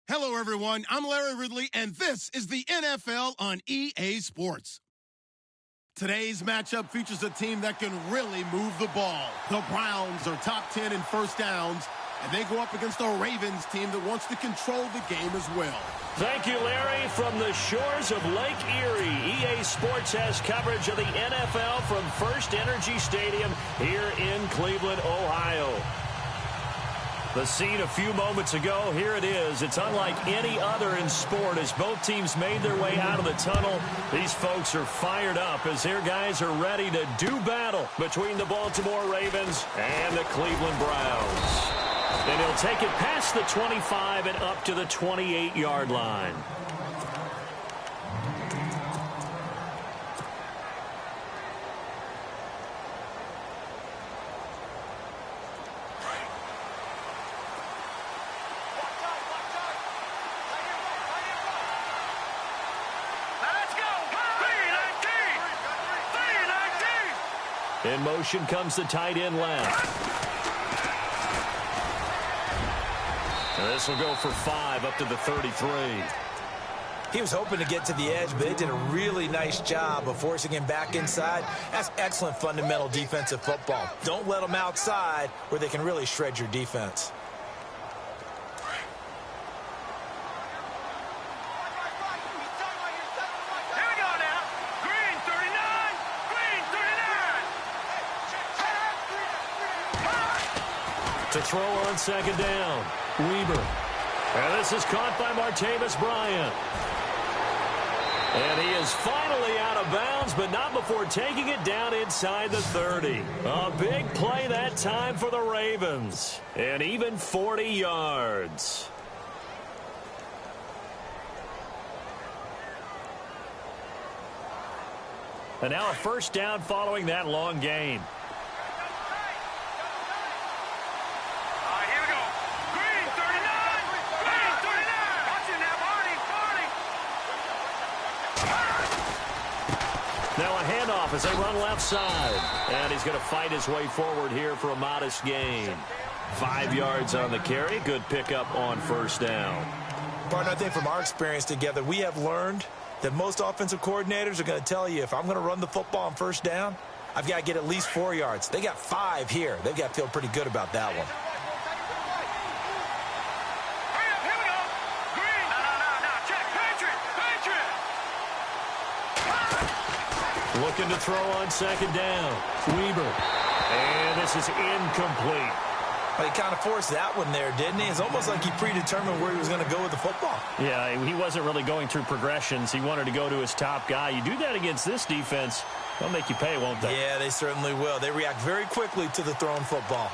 Hello, everyone. I'm Larry Ridley, and this is the NFL on EA Sports. Today's matchup features a team that can really move the ball. The Browns are top 10 in first downs, and they go up against a Ravens team that wants to control the game as well. Thank you, Larry. From the shores of Lake Erie, EA Sports has coverage of the NFL from First Energy Stadium here in Cleveland, Ohio. The scene a few moments ago, here it is. It's unlike any other in sport as both teams made their way out of the tunnel. These folks are fired up as their guys are ready to do battle between the Baltimore Ravens and the Cleveland Browns. And he'll take it past the 25 and up to the 28-yard line. In motion comes the tight end left. And this will go for 5 up to the 33. He was hoping to get to the edge, but they did a really nice job of forcing him back inside. That's excellent fundamental defensive football. Don't let them outside where they can really shred your defense. To throw on second down, Weber. And this is caught by Martavis Bryant. And he is finally out of bounds, but not before taking it down inside the 30. A big play that time for the Ravens. And even 40 yards. And now a first down following that long gain. Now a handoff as they run left side. And he's going to fight his way forward here for a modest gain. 5 yards on the carry. Good pickup on first down. Partner, I think from our experience together, we have learned that most offensive coordinators are going to tell you, if I'm going to run the football on first down, I've got to get at least 4 yards. They got 5 here. They've got to feel pretty good about that one. Looking to throw on second down. Weber. And this is incomplete. Well, he kind of forced that one there, didn't he? It's almost like he predetermined where he was going to go with the football. Yeah, he wasn't really going through progressions. He wanted to go to his top guy. You do that against this defense, they'll make you pay, won't they? Yeah, they certainly will. They react very quickly to the thrown football.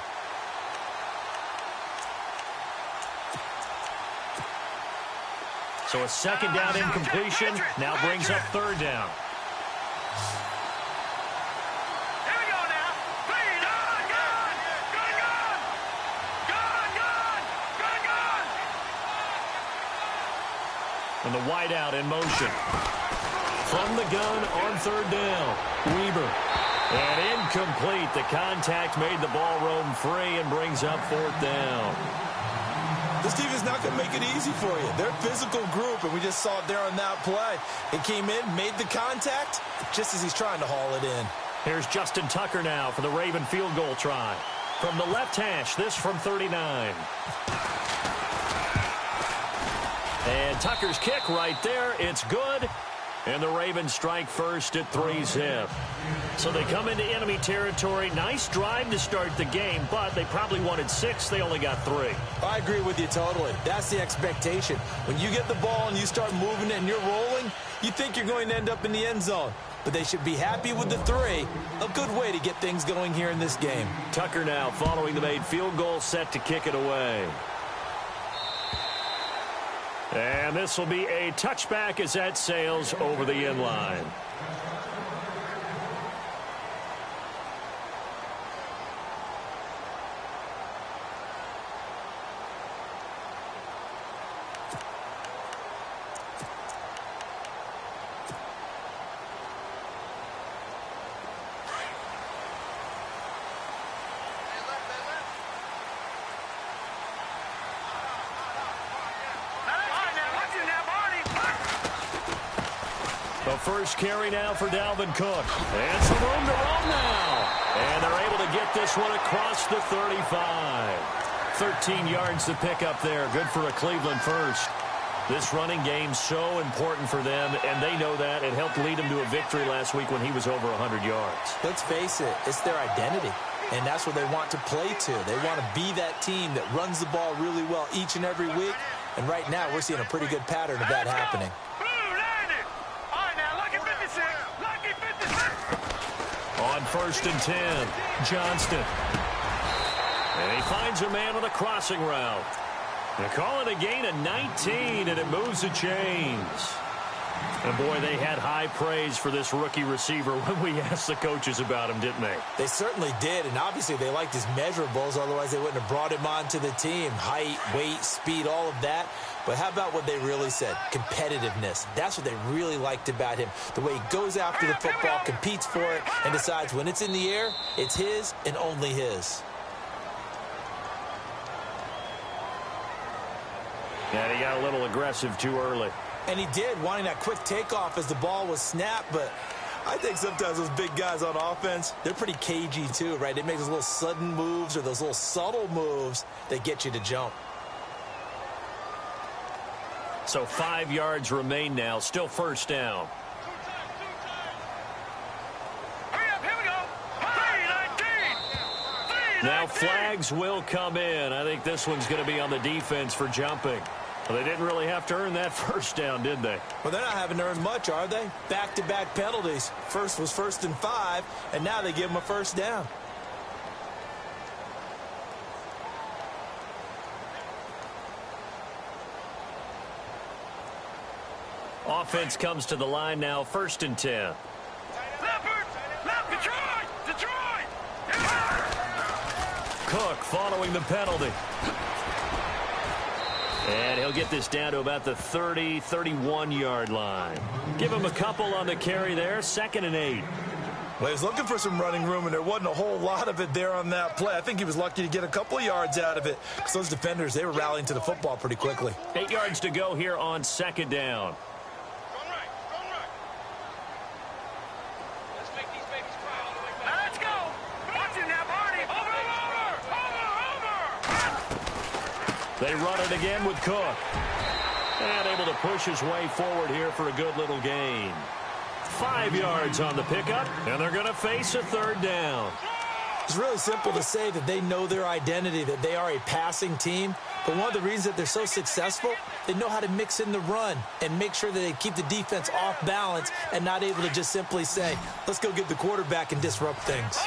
So a second down incompletion now brings up third down. And the wideout in motion. From the gun on third down, Weber. And incomplete. The contact made the ball roam free and brings up fourth down. This team is not going to make it easy for you. They're a physical group, and we just saw it there on that play. He came in, made the contact, just as he's trying to haul it in. Here's Justin Tucker now for the Raven field goal try. From the left hash, this from 39. And Tucker's kick right there. It's good. And the Ravens strike first at 3-zip. So they come into enemy territory. Nice drive to start the game, but they probably wanted 6. They only got 3. I agree with you totally. That's the expectation. When you get the ball and you start moving it and you're rolling, you think you're going to end up in the end zone. But they should be happy with the 3. A good way to get things going here in this game. Tucker now following the made field goal, set to kick it away. And this will be a touchback as that sails over the end line. A first carry now for Dalvin Cook. And some room to roam now. And they're able to get this one across the 35. 13 yards to pick up there. Good for a Cleveland first. This running game's so important for them, and they know that. It helped lead them to a victory last week when he was over 100 yards. Let's face it, it's their identity, and that's what they want to play to. They want to be that team that runs the ball really well each and every week, and right now we're seeing a pretty good pattern of that happening. On 1st and 10, Johnston. And he finds a man on a crossing route. They call it a gain of 19, and it moves the chains. And, boy, they had high praise for this rookie receiver when we asked the coaches about him, didn't they? They certainly did, and obviously they liked his measurables. Otherwise, they wouldn't have brought him onto the team. Height, weight, speed, all of that. But how about what they really said? Competitiveness. That's what they really liked about him. The way he goes after the football, competes for it, and decides when it's in the air, it's his and only his. And he got a little aggressive too early. And he did, wanting that quick takeoff as the ball was snapped. But I think sometimes those big guys on offense, they're pretty cagey too, right? They make those little sudden moves or those little subtle moves that get you to jump. So 5 yards remain now. Still first down. Now flags will come in. I think this one's going to be on the defense for jumping. Well, they didn't really have to earn that first down, did they? Well, they're not having to earn much, are they? Back-to-back penalties. First was 1st and 5, and now they give them a first down. Offense comes to the line now, 1st and 10. Cook following the penalty. And he'll get this down to about the 30, 31-yard line. Give him a couple on the carry there, 2nd and 8. Well, he was looking for some running room, and there wasn't a whole lot of it there on that play. I think he was lucky to get a couple of yards out of it because those defenders, they were rallying to the football pretty quickly. 8 yards to go here on 2nd down. They run it again with Cook. And able to push his way forward here for a good little gain. 5 yards on the pickup, and they're going to face a 3rd down. It's really simple to say that they know their identity, that they are a passing team. But one of the reasons that they're so successful, they know how to mix in the run and make sure that they keep the defense off balance and not able to just simply say, let's go get the quarterback and disrupt things.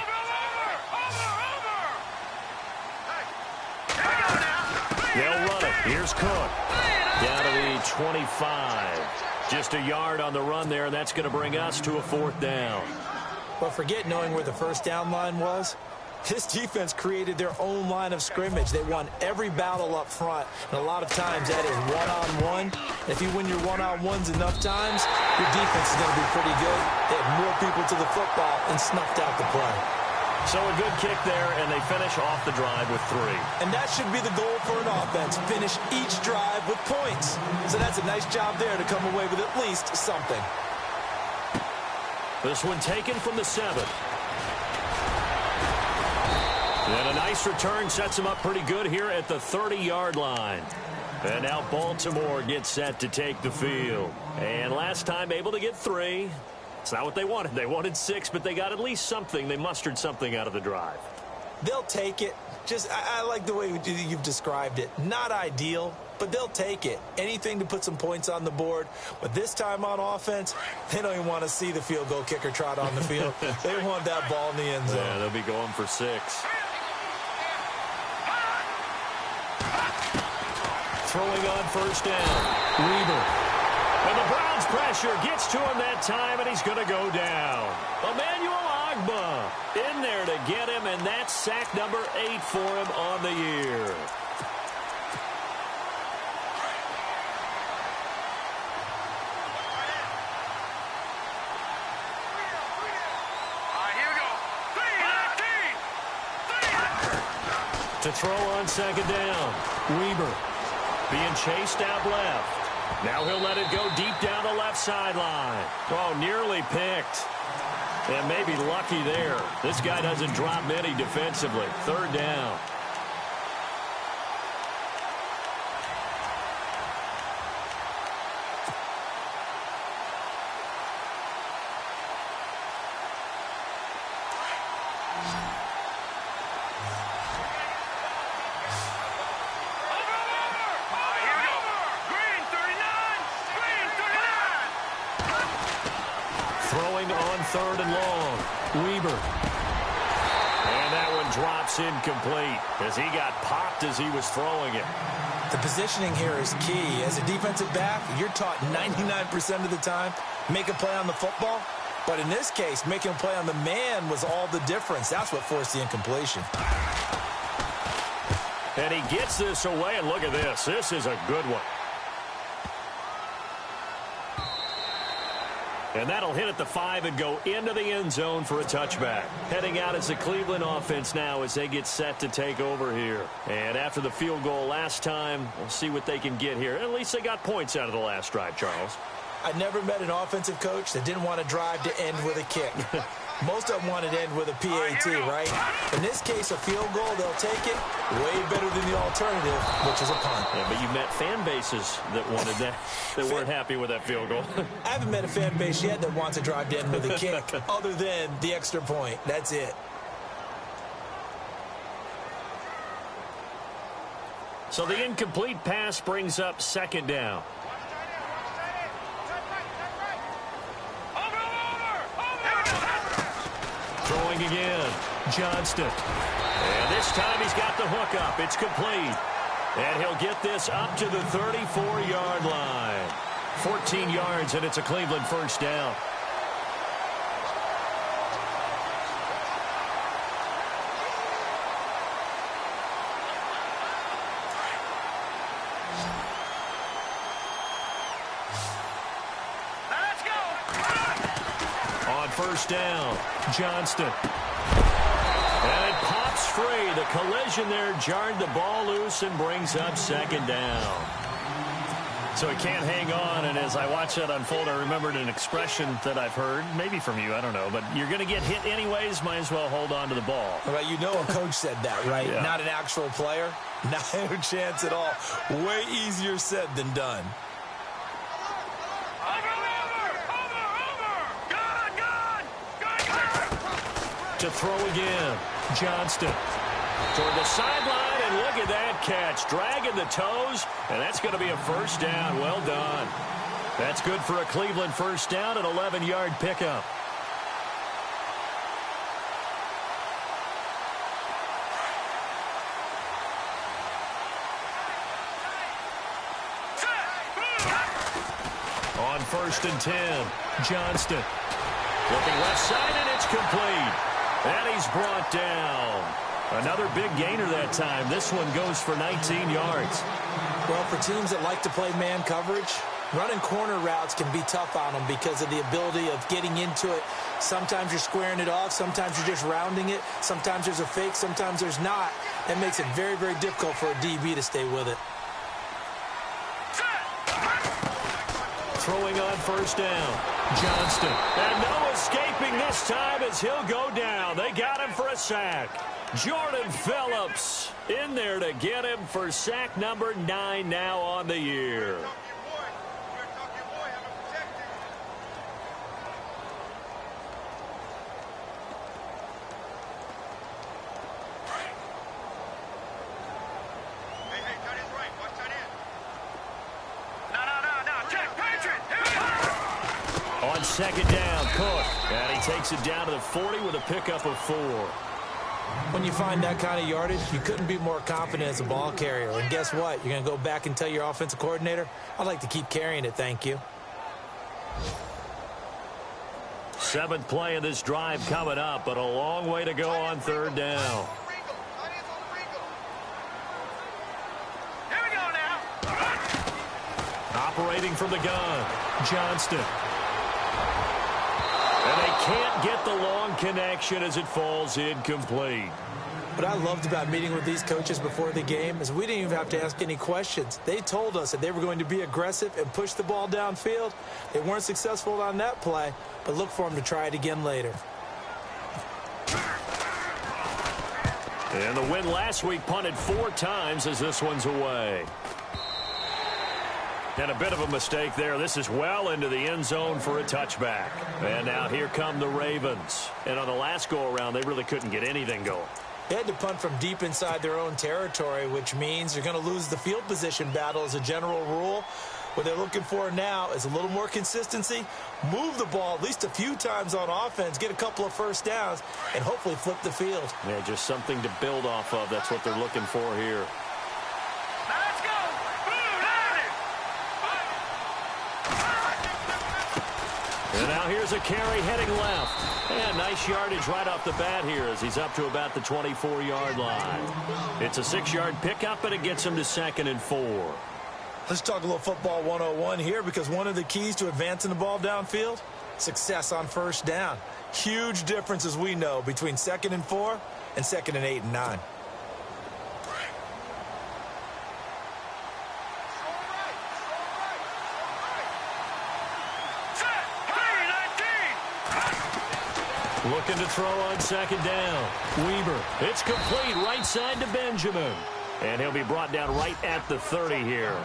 They'll run it. Here's Cook. Down to the 25. Just a yard on the run there, and that's going to bring us to a 4th down. Well, forget knowing where the first down line was. This defense created their own line of scrimmage. They won every battle up front, and a lot of times that is one-on-one. If you win your one-on-ones enough times, your defense is going to be pretty good. They had more people to the football and snuffed out the play. So a good kick there, and they finish off the drive with 3. And that should be the goal for an offense, finish each drive with points. So that's a nice job there to come away with at least something. This one taken from the 7. And a nice return sets him up pretty good here at the 30-yard line. And now Baltimore gets set to take the field. And last time able to get 3. It's not what they wanted. They wanted 6, but they got at least something. They mustered something out of the drive. They'll take it. I like the way you've described it. Not ideal, but they'll take it. Anything to put some points on the board. But this time on offense, they don't even want to see the field goal kicker trot on the field. They want that ball in the end zone. Yeah, they'll be going for 6. Throwing on 1st down. Weaver. And the Browns pressure gets to him that time, and he's going to go down. Emmanuel Ogbah in there to get him, and that's sack number 8 for him on the year. To throw on 2nd down. Weaver being chased out left. Now he'll let it go deep down the left sideline. Oh, nearly picked. And maybe lucky there. This guy doesn't drop many defensively. Third down. Throwing on third and long. Weaver. And that one drops incomplete as he got popped as he was throwing it. The positioning here is key. As a defensive back, you're taught 99% of the time, make a play on the football. But in this case, making a play on the man was all the difference. That's what forced the incompletion. And he gets this away, and look at this. This is a good one. And that'll hit at the 5 and go into the end zone for a touchback. Heading out as the Cleveland offense now as they get set to take over here. And after the field goal last time, we'll see what they can get here. At least they got points out of the last drive, Charles. I never met an offensive coach that didn't want to drive to end with a kick. Most of them wanted to end with a PAT, right? In this case, a field goal, they'll take it way better than the alternative, which is a punt. Yeah, but you met fan bases that wanted that, that weren't happy with that field goal. I haven't met a fan base yet that wants to drive to end with a kick other than the extra point. That's it. So the incomplete pass brings up second down. Throwing again, Johnston. And this time he's got the hook up. It's complete. And he'll get this up to the 34-yard line. 14 yards, and it's a Cleveland first down. First down, Johnston. And it pops free. The collision there jarred the ball loose and brings up second down. So he can't hang on, and as I watch that unfold, I remembered an expression that I've heard, maybe from you, I don't know, but you're going to get hit anyways, might as well hold on to the ball. Well, you know a coach said that, right? Yeah. Not an actual player. No chance at all. Way easier said than done. To throw again, Johnston toward the sideline, and look at that catch, dragging the toes, and that's going to be a first down. Well done. That's good for a Cleveland first down, an 11-yard pickup. On first and 10, Johnston looking left side, and it's complete. And he's brought down. Another big gainer that time. This one goes for 19 yards. Well, for teams that like to play man coverage, running corner routes can be tough on them because of the ability of getting into it. Sometimes you're squaring it off. Sometimes you're just rounding it. Sometimes there's a fake. Sometimes there's not. That makes it very, very difficult for a DB to stay with it. Throwing on first down, Johnston. And no escaping this time as he'll go down. They got him for a sack. Jordan Phillips in there to get him for sack number 9 now on the year. On second down, Cook. And he takes it down to the 40 with a pickup of 4. When you find that kind of yardage, you couldn't be more confident as a ball carrier. And guess what? You're going to go back and tell your offensive coordinator, I'd like to keep carrying it, thank you. 7th play of this drive coming up, but a long way to go on third down. Here we go now. Operating from the gun, Johnston. And they can't get the long connection as it falls incomplete. What I loved about meeting with these coaches before the game is we didn't even have to ask any questions. They told us that they were going to be aggressive and push the ball downfield. They weren't successful on that play, but look for them to try it again later. And the win last week punted 4 times as this one's away. And a bit of a mistake there. This is well into the end zone for a touchback. And now here come the Ravens. And on the last go-around, they really couldn't get anything going. They had to punt from deep inside their own territory, which means you're going to lose the field position battle as a general rule. What they're looking for now is a little more consistency, move the ball at least a few times on offense, get a couple of first downs, and hopefully flip the field. Yeah, just something to build off of. That's what they're looking for here. Now let's go. And now here's a carry heading left. And nice yardage right off the bat here as he's up to about the 24-yard line. It's a 6-yard pickup, and it gets him to 2nd and 4. Let's talk a little football 101 here, because one of the keys to advancing the ball downfield, success on first down. Huge difference, as we know, between 2nd and 4 and 2nd and 8 and 9. Looking to throw on 2nd down. Weber. It's complete right side to Benjamin. And he'll be brought down right at the 30 here.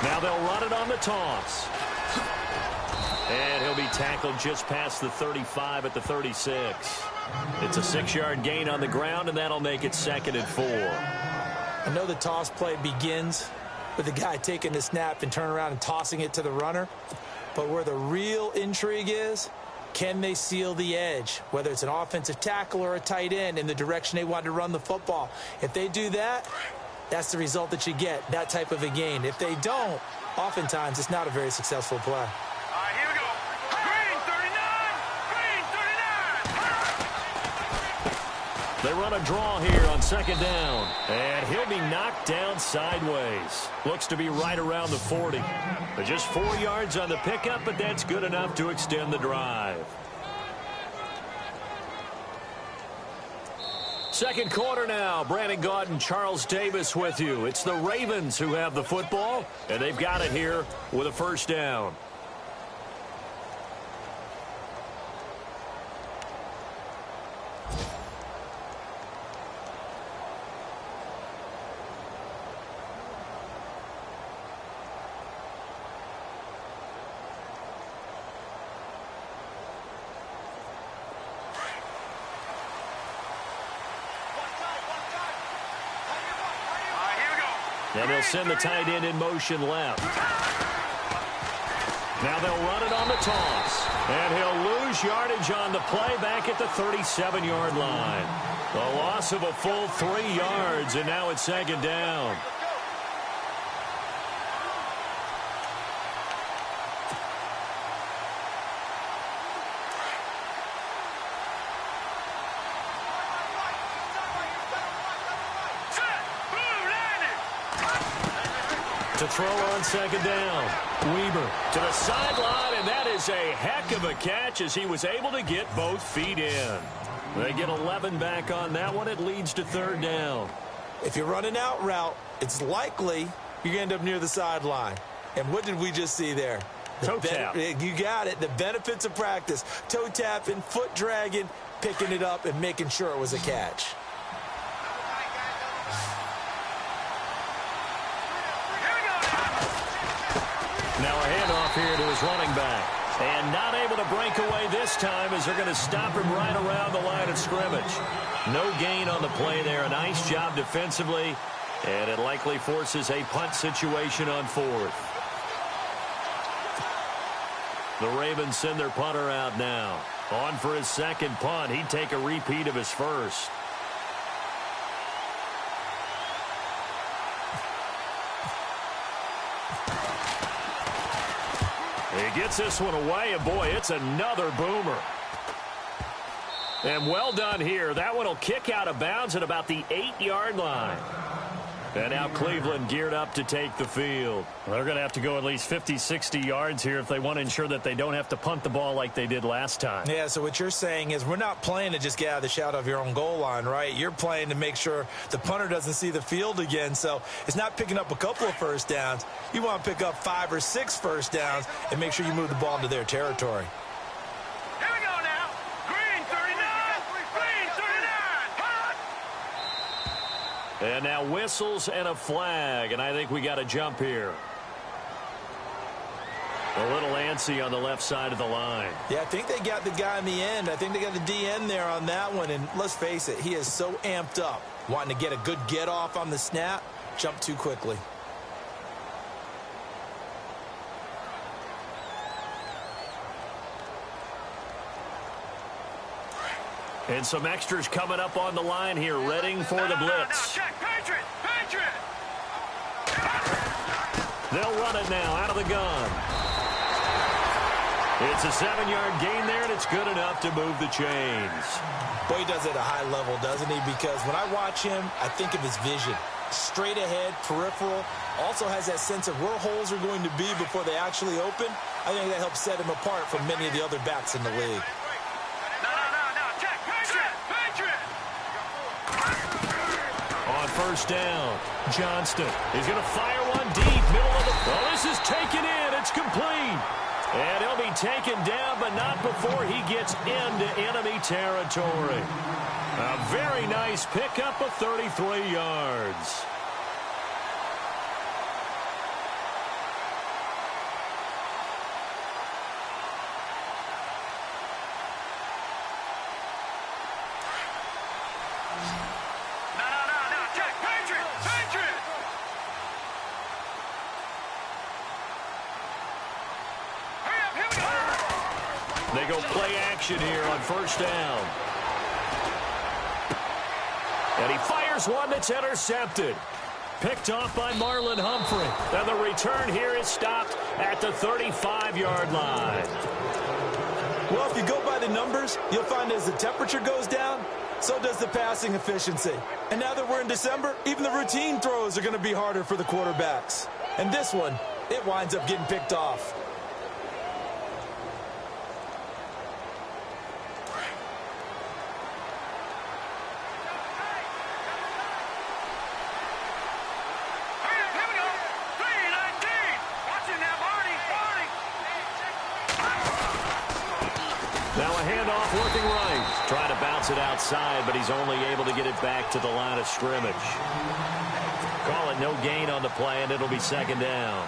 Now they'll run it on the toss. And he'll be tackled just past the 35 at the 36. It's a 6-yard gain on the ground, and that'll make it 2nd and 4. I know the toss play begins with the guy taking the snap and turning around and tossing it to the runner. But where the real intrigue is, can they seal the edge, whether it's an offensive tackle or a tight end, in the direction they want to run the football? If they do that, that's the result that you get, that type of a gain. If they don't, oftentimes it's not a very successful play. All right, here we go. Green 39. They run a draw here on 2nd down. And he'll be knocked down sideways. Looks to be right around the 40. But just 4 yards on the pickup, but that's good enough to extend the drive. Second quarter now. Brandon Gaudin and Charles Davis with you. It's the Ravens who have the football, and they've got it here with a 1st down. And they'll send the tight end in motion left. Now they'll run it on the toss. And he'll lose yardage on the play back at the 37-yard line. A loss of a full 3 yards, and now it's 2nd down. To throw on 2nd down. Weber to the sideline, and that is a heck of a catch as he was able to get both feet in. They get 11 back on that one. It leads to 3rd down. If you're running out route, it's likely you're going to end up near the sideline. And what did we just see there? Toe tap. You got it. The benefits of practice. Toe tapping, foot dragging, picking it up, and making sure it was a catch. Now a handoff here to his running back. And not able to break away this time as they're going to stop him right around the line of scrimmage. No gain on the play there. A nice job defensively. And it likely forces a punt situation on 4th. The Ravens send their punter out now. On for his 2nd punt. He'd take a repeat of his 1st. He gets this one away, and boy, it's another boomer. And well done here. That one will kick out of bounds at about the 8-yard line. And now Cleveland geared up to take the field. Well, they're going to have to go at least 50, 60 yards here if they want to ensure that they don't have to punt the ball like they did last time. Yeah, so what you're saying is we're not playing to just get out of the shadow of your own goal line, right? You're playing to make sure the punter doesn't see the field again. So it's not picking up a couple of first downs. You want to pick up 5 or 6 first downs and make sure you move the ball into their territory. Here we go now. Green 39. Green 39. Hot. And now whistles and a flag, and I think we got a jump here. A little antsy on the left side of the line. Yeah, I think they got the guy in the end. I think they got the DN there on that one, and let's face it, he is so amped up, wanting to get a good get off on the snap, jump too quickly. And some extras coming up on the line here, readying for the blitz. Check. Patriot. Patriot. They'll run it now out of the gun. It's a 7-yard gain there, and it's good enough to move the chains. Boy, he does it at a high level, doesn't he? Because when I watch him, I think of his vision. Straight ahead, peripheral, also has that sense of where holes are going to be before they actually open. I think that helps set him apart from many of the other backs in the league. On first down, Johnston. He's going to fire one deep, middle of the... Oh, this is taken in. It's complete. And he'll be taken down, but not before he gets into enemy territory. A very nice pickup of 33 yards. They go play action here on first down. And he fires one that's intercepted. Picked off by Marlon Humphrey. And the return here is stopped at the 35-yard line. Well, if you go by the numbers, you'll find as the temperature goes down, so does the passing efficiency. And now that we're in December, even the routine throws are going to be harder for the quarterbacks. And this one, it winds up getting picked off. Now a handoff working right. Trying to bounce it outside, but he's only able to get it back to the line of scrimmage. Call it no gain on the play, and it'll be second down.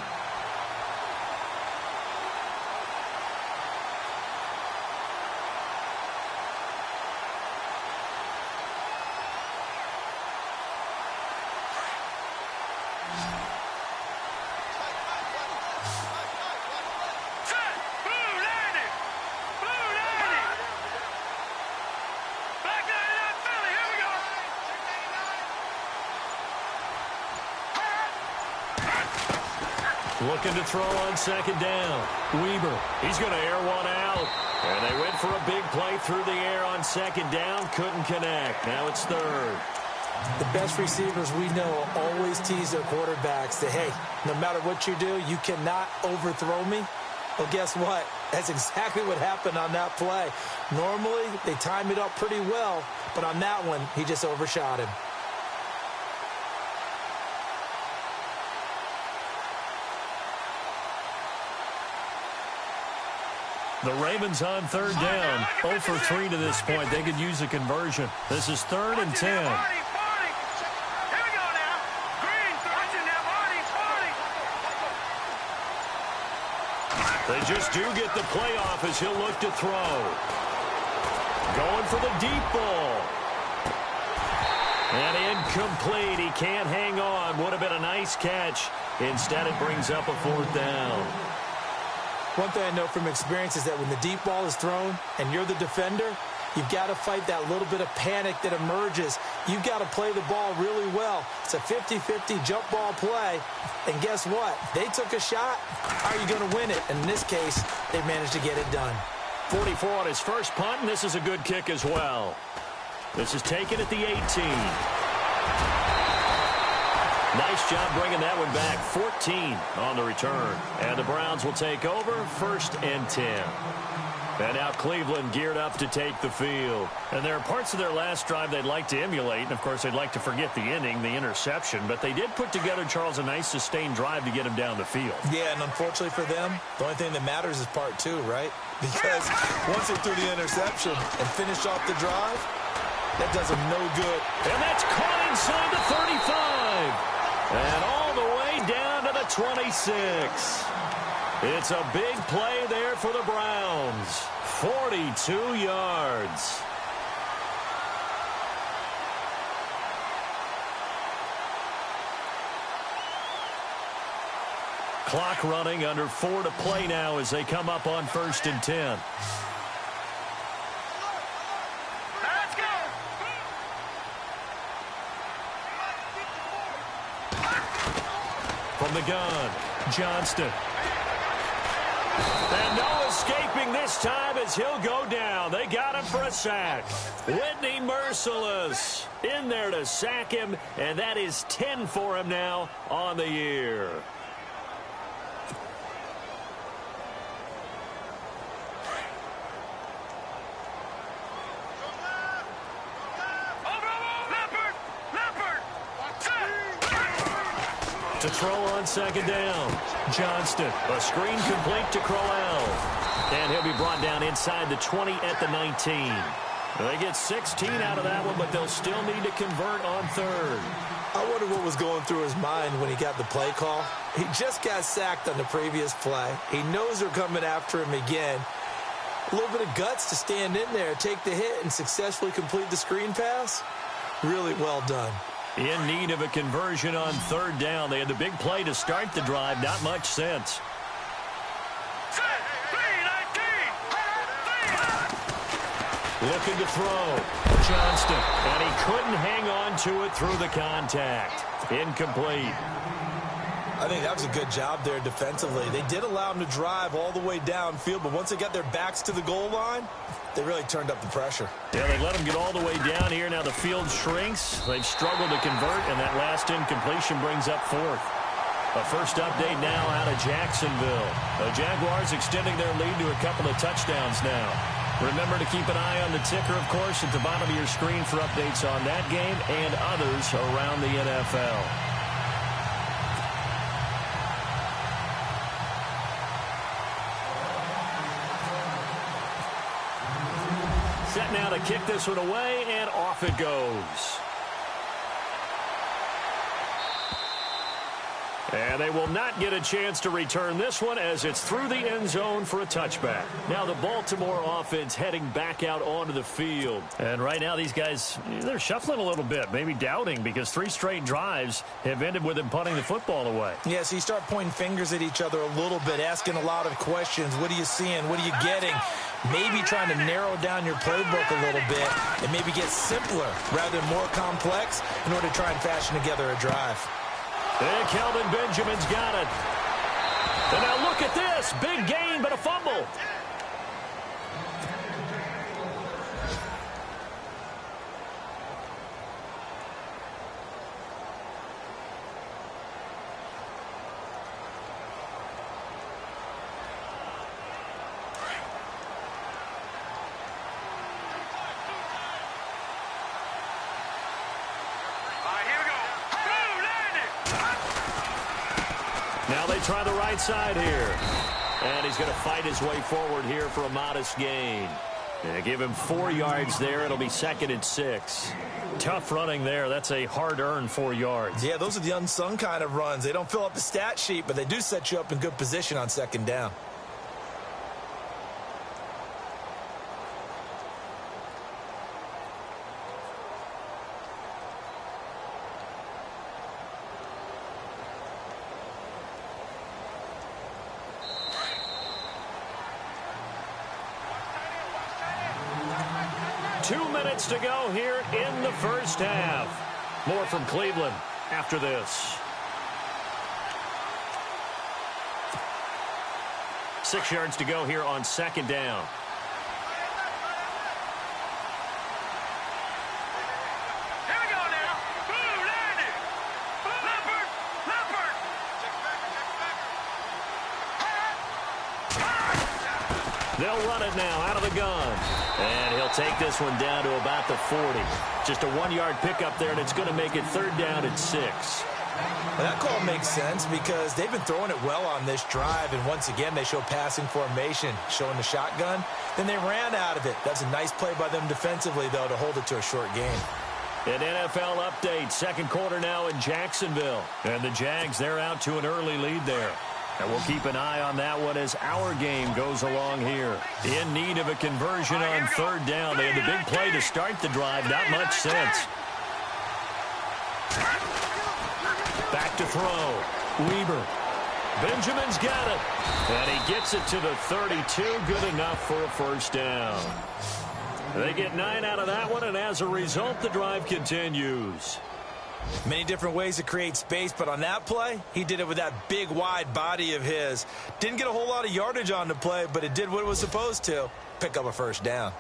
Looking to throw on second down. Weber, he's going to air one out. And they went for a big play through the air on second down. Couldn't connect. Now it's third. The best receivers we know always tease their quarterbacks that, hey, no matter what you do, you cannot overthrow me. Well, guess what? That's exactly what happened on that play. Normally, they time it up pretty well, but on that one, he just overshot him. The Ravens on third down. 0 for 3 to this point. They could use a conversion. This is 3rd and 10. They just do get the playoff as he'll look to throw. Going for the deep ball. And incomplete. He can't hang on. Would have been a nice catch. Instead, it brings up a 4th down. One thing I know from experience is that when the deep ball is thrown and you're the defender, You've got to fight that little bit of panic that emerges. You've got to play the ball really well. It's a 50-50 jump ball play. And guess what? They took a shot. Are you going to win it? And in this case, they managed to get it done. 44 on his first punt, and this is a good kick as well. This is taken at the 18. Nice job bringing that one back. 14 on the return. And the Browns will take over, 1st and 10. And now Cleveland geared up to take the field. And there are parts of their last drive they'd like to emulate. And, of course, they'd like to forget the inning, the interception. But they did put together, Charles, a nice sustained drive to get him down the field. Yeah, and unfortunately for them, the only thing that matters is part 2, right? Because once they threw the interception and finished off the drive, that does them no good. And that's caught inside the 35. And all the way down to the 26. It's a big play there for the Browns. 42 yards. Clock running, under 4 to play now as they come up on 1st and 10. Let's go. From the gun, Johnston. And no escaping this time as he'll go down. They got him for a sack. Whitney Merciless in there to sack him, and that is 10 for him now on the year. To throw on 2nd down. Johnston. A screen complete to Crowell. And he'll be brought down inside the 20 at the 19. They get 16 out of that one, but they'll still need to convert on 3rd. I wonder what was going through his mind when he got the play call. He just got sacked on the previous play. He knows they're coming after him again. A little bit of guts to stand in there, take the hit, and successfully complete the screen pass. Really well done. In need of a conversion on 3rd down. They had the big play to start the drive. Not much sense. Looking to throw. Johnston. And he couldn't hang on to it through the contact. Incomplete. I think that was a good job there defensively. They did allow him to drive all the way downfield, but once they got their backs to the goal line, they really turned up the pressure. Yeah, they let him get all the way down here. Now the field shrinks. They've struggled to convert, and that last incompletion brings up 4th. A first update now out of Jacksonville. The Jaguars extending their lead to a couple of touchdowns now. Remember to keep an eye on the ticker, of course, at the bottom of your screen for updates on that game and others around the NFL. Set now to kick this one away, and off it goes. And they will not get a chance to return this one as it's through the end zone for a touchback. Now the Baltimore offense heading back out onto the field. And right now these guys, they're shuffling a little bit, maybe doubting, because 3 straight drives have ended with them punting the football away. Yeah, so you start pointing fingers at each other a little bit, asking a lot of questions. What are you seeing? What are you getting? Maybe trying to narrow down your playbook a little bit and maybe get simpler rather than more complex in order to try and fashion together a drive. And Kelvin Benjamin's got it. And now look at this. Big gain, but a fumble. Now they try the right side here. And he's going to fight his way forward here for a modest gain. And give him 4 yards there. It'll be 2nd and 6. Tough running there. That's a hard-earned 4 yards. Yeah, those are the unsung kind of runs. They don't fill up the stat sheet, but they do set you up in good position on 2nd down. 2 minutes to go here in the first half. More from Cleveland after this. 6 yards to go here on second down. Here we go now. Boom, landed. Leopard, leopard. They'll run it now out of the gun. And he'll take this one down to about the 40. Just a 1-yard pickup there, and it's going to make it third down and 6. Well, that call makes sense because they've been throwing it well on this drive, and once again they show passing formation, showing the shotgun. Then they ran out of it. That's a nice play by them defensively, though, to hold it to a short game. An NFL update, second quarter now in Jacksonville. And the Jags, they're out to an early lead there. And we'll keep an eye on that one as our game goes along here. In need of a conversion on third down. They had the big play to start the drive, not much sense. Back to throw. Weber. Benjamin's got it. And he gets it to the 32. Good enough for a first down. They get 9 out of that one, and as a result, the drive continues. Many different ways to create space, but on that play, he did it with that big, wide body of his. Didn't get a whole lot of yardage on the play, but it did what it was supposed to. Pick up a first down.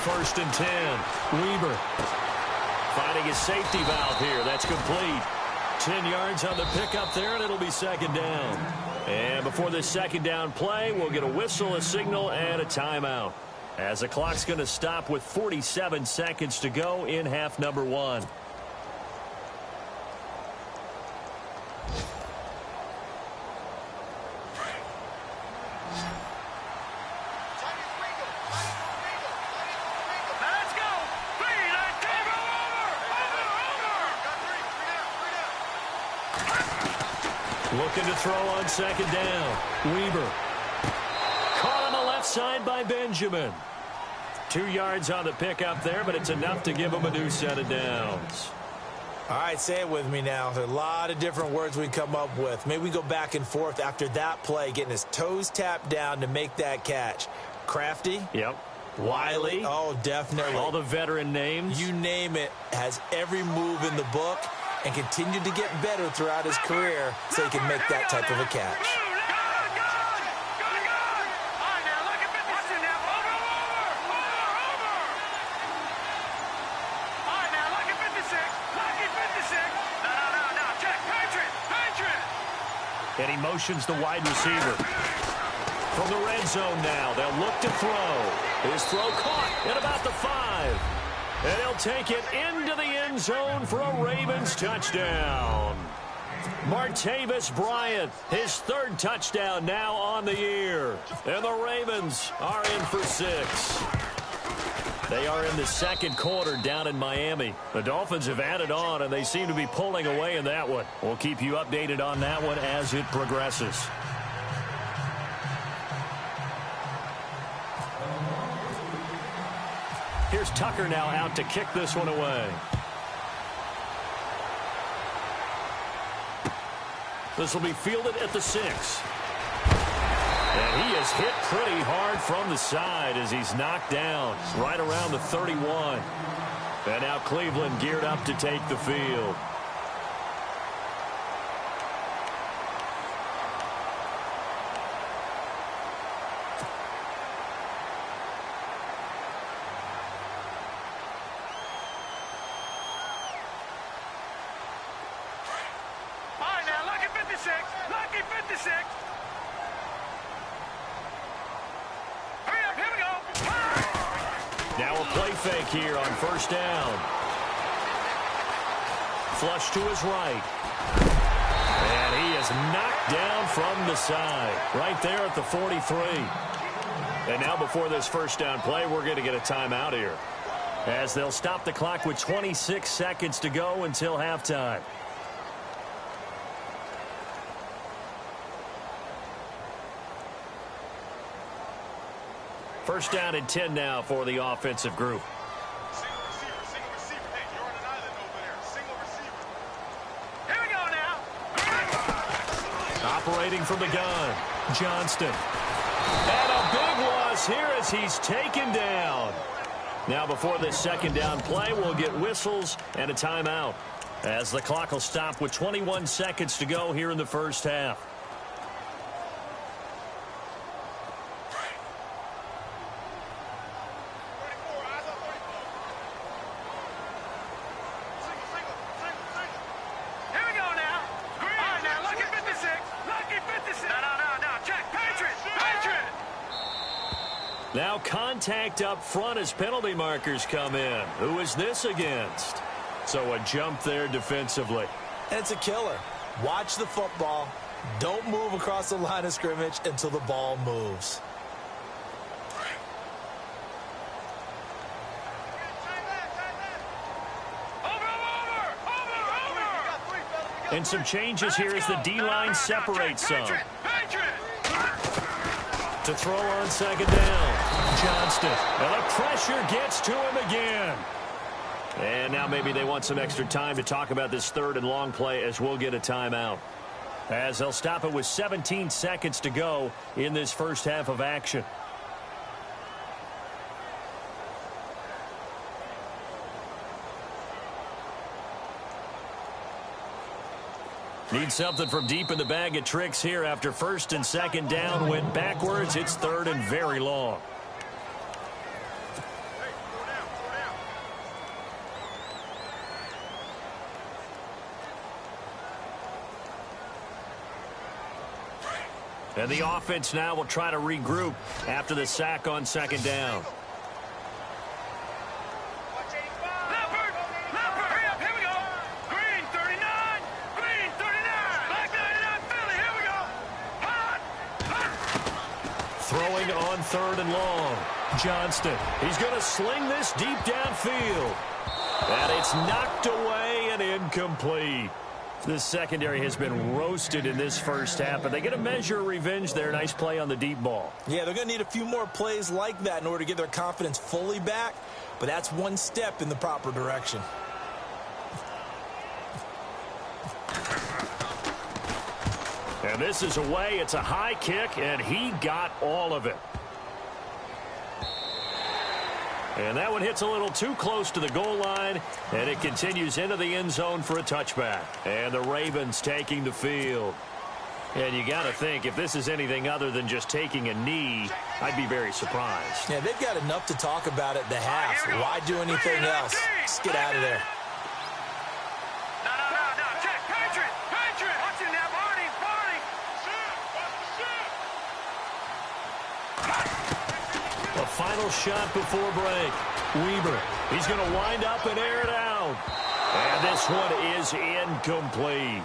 First and 10. Weber finding his safety valve here. That's complete. 10 yards on the pickup there, and it'll be second down. And before this second down play, we'll get a whistle, a signal, and a timeout. As the clock's going to stop with 47 seconds to go in half number 1. Looking to throw on second down. Weber. Caught on the left side by Benjamin. 2 yards on the pickup there, but it's enough to give him a new set of downs. All right, say it with me now. There are a lot of different words we come up with. Maybe we go back and forth after that play, getting his toes tapped down to make that catch. Crafty? Yep. Wiley? Oh, definitely. All the veteran names? You name it. Has every move in the book and continued to get better throughout his career so he can make that type of a catch. And he motions the wide receiver. From the red zone now, they'll look to throw. His throw caught at about the 5. And he'll take it into the end zone for a Ravens touchdown. Martavis Bryant, his third touchdown now on the year. And the Ravens are in for 6. They are in the second quarter down in Miami. The Dolphins have added on, and they seem to be pulling away in that one. We'll keep you updated on that one as it progresses. Here's Tucker now out to kick this one away. This will be fielded at the 6. And he is hit pretty hard from the side as he's knocked down right around the 31. And now Cleveland geared up to take the field. Now a play fake here on first down. Flush to his right. And he is knocked down from the side. Right there at the 43. And now before this first down play, we're going to get a timeout here. As they'll stop the clock with 26 seconds to go until halftime. First down and 10 now for the offensive group. Single receiver. Hey, you're on an island over there. Single receiver. Here we go now. Operating from the gun, Johnston. And a big loss here as he's taken down. Now before this second down play, we'll get whistles and a timeout, as the clock will stop with 21 seconds to go here in the first half. Here we go now. All right, now, lucky 56. Lucky 56. No. Check. Patriot. Now contact up front as penalty markers come in. Who is this against? So a jump there defensively. And it's a killer. Watch the football. Don't move across the line of scrimmage until the ball moves. Over. And some changes here as the D-line separates some. Patriot. To throw on second down, Johnston. And the pressure gets to him again. And now maybe they want some extra time to talk about this third and long play, as we'll get a timeout, as they'll stop it with 17 seconds to go in this first half of action. Need something from deep in the bag of tricks here after first and second down went backwards. It's third and very long. And the offense now will try to regroup after the sack on second down. Throwing on third and long, Johnston. He's going to sling this deep downfield. And it's knocked away and incomplete. The secondary has been roasted in this first half, but they get a measure of revenge there. Nice play on the deep ball. Yeah, they're going to need a few more plays like that in order to get their confidence fully back, but that's one step in the proper direction. And this is away. It's a high kick, and he got all of it. And that one hits a little too close to the goal line, and it continues into the end zone for a touchback. And the Ravens taking the field. And you got to think, if this is anything other than just taking a knee, I'd be very surprised. Yeah, they've got enough to talk about at the half. Why do anything else? Just get out of there. No. Check. Patriot. Watch it now, Barney. A final shot before break. Weber. He's going to wind up and air it out. And this one is incomplete.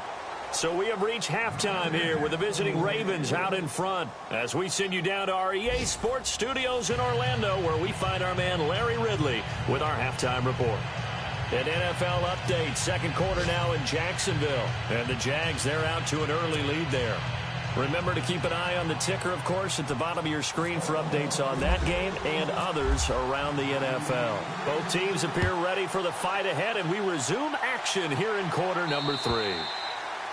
So we have reached halftime here with the visiting Ravens out in front, as we send you down to our EA Sports Studios in Orlando, where we find our man Larry Ridley with our halftime report. An NFL update, second quarter now in Jacksonville. And the Jags, they're out to an early lead there. Remember to keep an eye on the ticker, of course, at the bottom of your screen for updates on that game and others around the NFL. Both teams appear ready for the fight ahead, and we resume action here in quarter number 3.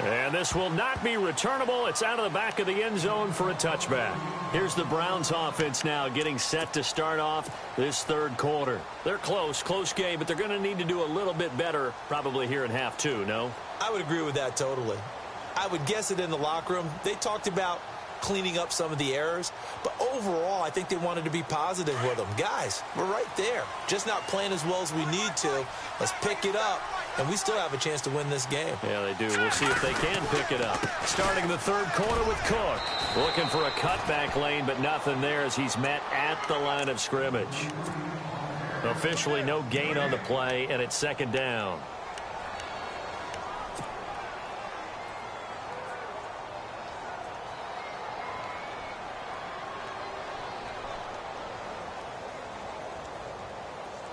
And this will not be returnable. It's out of the back of the end zone for a touchback. Here's the Browns offense now getting set to start off this third quarter. They're close game, but they're going to need to do a little bit better probably here in half 2, no? I would agree with that totally. I would guess it in the locker room. They talked about cleaning up some of the errors, but overall, I think they wanted to be positive with them. Guys, we're right there. Just not playing as well as we need to. Let's pick it up, and we still have a chance to win this game. Yeah, they do. We'll see if they can pick it up. Starting the third quarter with Cook. Looking for a cutback lane, but nothing there as he's met at the line of scrimmage. Officially no gain on the play, and it's second down.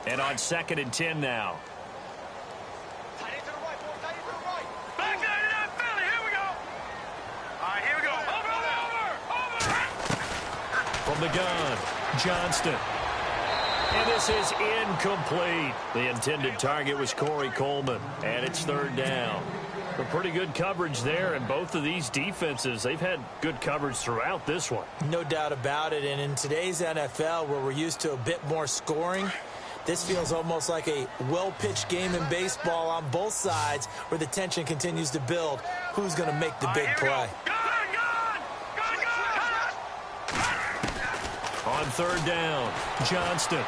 And on second and 10 now. Tight end to the right, boy. Tight end to the right. Back 99, Philly. Here we go. All right, here we go. Over. From the gun, Johnston. And this is incomplete. The intended target was Corey Coleman, and it's third down. A pretty good coverage there, and both of these defenses, they've had good coverage throughout this one. No doubt about it, and in today's NFL, where we're used to a bit more scoring, this feels almost like a well-pitched game in baseball on both sides where the tension continues to build. Who's going to make the big play? On third down, Johnston.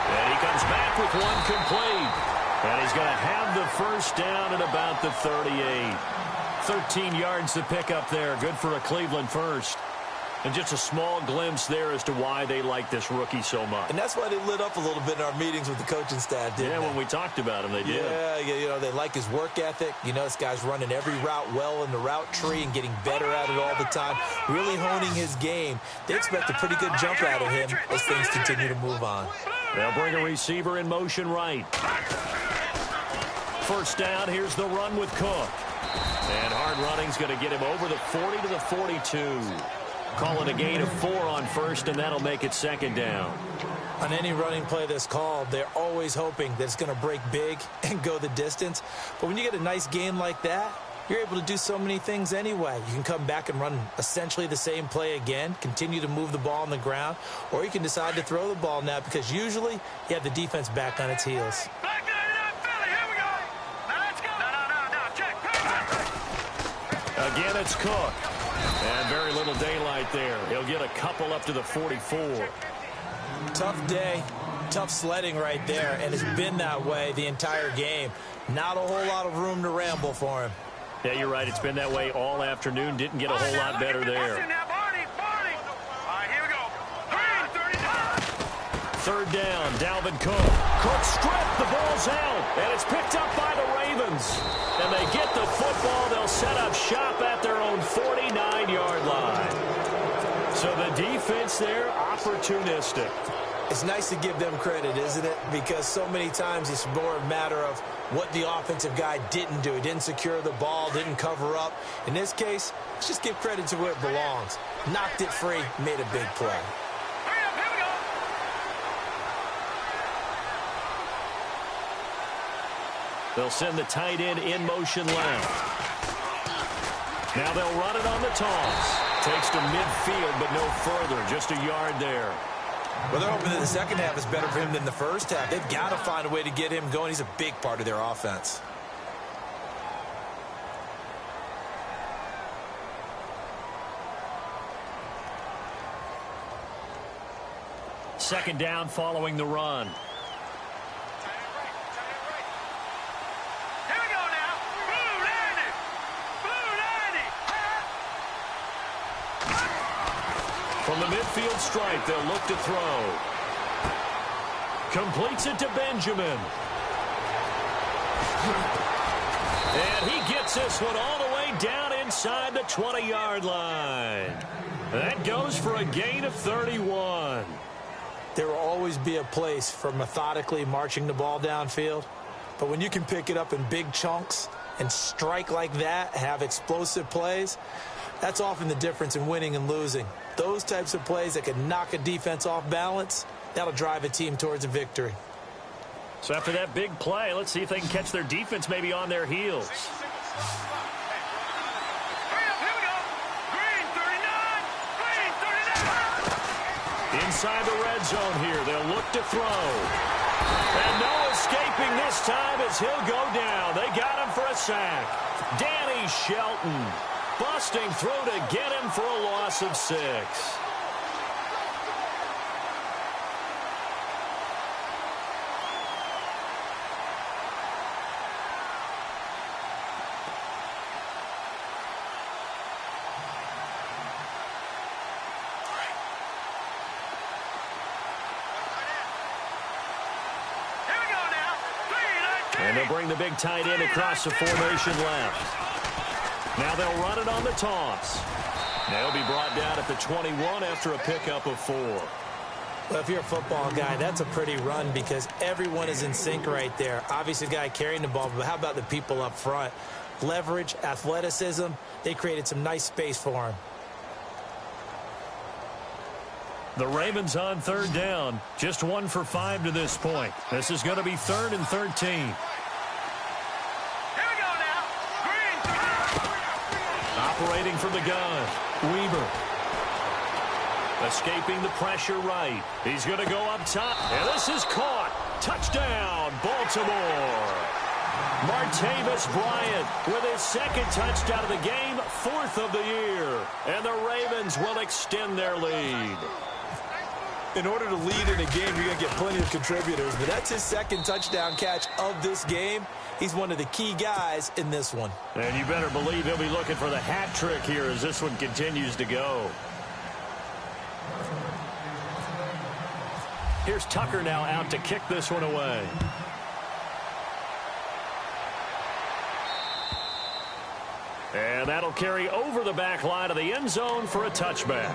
And he comes back with one complete. And he's going to have the first down at about the 38. 13 yards to pick up there. Good for a Cleveland first. And just a small glimpse there as to why they like this rookie so much. And that's why they lit up a little bit in our meetings with the coaching staff, didn't they? When we talked about him, they did. Yeah, you know, they like his work ethic. You know, this guy's running every route well in the route tree and getting better at it all the time, really honing his game. They expect a pretty good jump out of him as things continue to move on. They'll bring a receiver in motion right. First down, here's the run with Cook. And hard running's going to get him over the 40 to the 42. Calling a gain of 4 on first, and that'll make it second down. On any running play that's called, they're always hoping that it's going to break big and go the distance. But when you get a nice gain like that, you're able to do so many things anyway. You can come back and run essentially the same play again, continue to move the ball on the ground, or you can decide to throw the ball now because usually you have the defense back on its heels. Again, it's Cook. And very little daylight there. He'll get a couple up to the 44. Tough day, tough sledding right there, and it's been that way the entire game. Not a whole lot of room to ramble for him. Yeah, you're right. It's been that way all afternoon. Didn't get a whole lot better there. Third down, Dalvin Cook. Cook stripped, the ball's out, and it's picked up by the Ravens. And they get the football. They'll set up shop at their own 49-yard line. So the defense there, opportunistic. It's nice to give them credit, isn't it? Because so many times it's more a matter of what the offensive guy didn't do. He didn't secure the ball, didn't cover up. In this case, let's just give credit to where it belongs. Knocked it free, made a big play. They'll send the tight end in motion left. Now they'll run it on the toss. Takes to midfield, but no further. Just a yard there. Well, they're hoping that the second half is better for him than the first half. They've got to find a way to get him going. He's a big part of their offense. Second down following the run. From the midfield stripe, they'll look to throw. Completes it to Benjamin. And he gets this one all the way down inside the 20-yard line. That goes for a gain of 31. There will always be a place for methodically marching the ball downfield. But when you can pick it up in big chunks and strike like that, have explosive plays, that's often the difference in winning and losing. Those types of plays that can knock a defense off balance, that'll drive a team towards a victory. So after that big play, let's see if they can catch their defense maybe on their heels. Inside the red zone here, they'll look to throw. And no escaping this time as he'll go down. They got him for a sack. Danny Shelton busting through to get him for a loss of 6. And they'll bring the big tight end across the formation left. Now they'll run it on the toss. They'll be brought down at the 21 after a pickup of 4. Well, if you're a football guy, that's a pretty run because everyone is in sync right there. Obviously, the guy carrying the ball, but how about the people up front? Leverage, athleticism, they created some nice space for him. The Ravens on third down. Just 1 for 5 to this point. This is going to be 3rd and 13. Here we go now. Green. Operating from the gun. Weaver. Escaping the pressure right. He's going to go up top. And this is caught. Touchdown, Baltimore. Martavis Bryant with his 2nd touchdown of the game, 4th of the year. And the Ravens will extend their lead. In order to lead in a game, you're going to get plenty of contributors, but that's his 2nd touchdown catch of this game. He's one of the key guys in this one. And you better believe he'll be looking for the hat trick here as this one continues to go. Here's Tucker now out to kick this one away. And that'll carry over the back line of the end zone for a touchback.